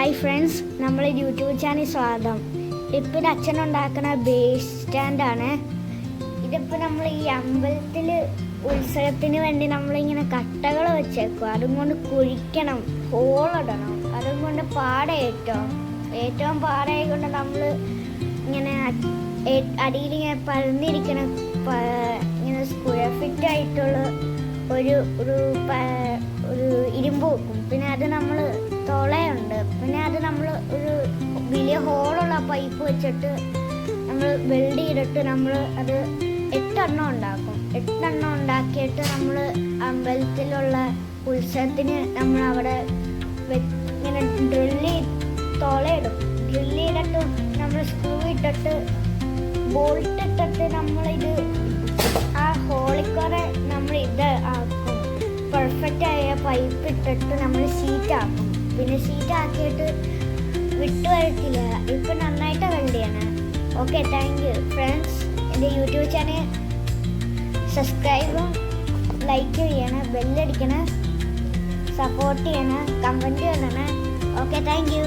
Hi friends, നമ്മളെ YouTube channel സ്വാഗതം. ഇപ്പം അച്ഛനുണ്ടാക്കുന്ന ബേസ് സ്റ്റാൻഡാണ്. ഇതിപ്പോൾ നമ്മൾ ഈ അമ്പലത്തിൽ ഉത്സവത്തിന് വേണ്ടി നമ്മളിങ്ങനെ കട്ടകൾ വെച്ചേക്കും. അതും കൊണ്ട് കുഴിക്കണം, ഹോളിടണം. അതും കൊണ്ട് ഏറ്റവും പാടയായിക്കൊണ്ട് നമ്മൾ ഇങ്ങനെ അടിയിലിങ്ങനെ പരന്നിരിക്കണ ഇങ്ങനെ സ്ക്വയർ ഫിറ്റ് ആയിട്ടുള്ള ഒരു ഇരുമ്പ് വെക്കും. പിന്നെ അത് നമ്മൾ തുളയുണ്ട്. പിന്നെ അത് നമ്മൾ ഒരു വലിയ ഹോളുള്ള പൈപ്പ് വെച്ചിട്ട് നമ്മൾ വെൽഡ് ചെയ്തിട്ട് നമ്മൾ അത് 8 എണ്ണം ഉണ്ടാക്കും. 8 എണ്ണം ഉണ്ടാക്കിയിട്ട് നമ്മൾ അമ്പലത്തിലുള്ള ഉത്സവത്തിന് നമ്മൾ അവിടെ ഇങ്ങനെ തുളയിടും. ഡ്രില്ല് ചെയ്തിട്ട് നമ്മൾ സ്ക്രൂ ഇട്ടിട്ട് ബോൾട്ട് ഇട്ടിട്ട് നമ്മളിത് ആ ഹോളിക്കുറെ നമ്മൾ ഇത് ആക്കും. പെർഫെക്റ്റ് ആയ പൈപ്പ് ഇട്ടിട്ട് നമ്മൾ ഷീറ്റാക്കും. പിന്നെ ഷീറ്റാക്കിയിട്ട് വിട്ടു വരത്തില്ല. ഇപ്പം നന്നായിട്ട് വെൽഡ് ചെയ്യണം. Okay, thank you friends. എൻ്റെ യൂട്യൂബ് ചാനൽ സബ്സ്ക്രൈബും ലൈക്ക് ചെയ്യണം, ബെല്ലടിക്കണം, സപ്പോർട്ട് ചെയ്യണം, കമൻറ്റ് ചെയ്യണം. Okay, thank you.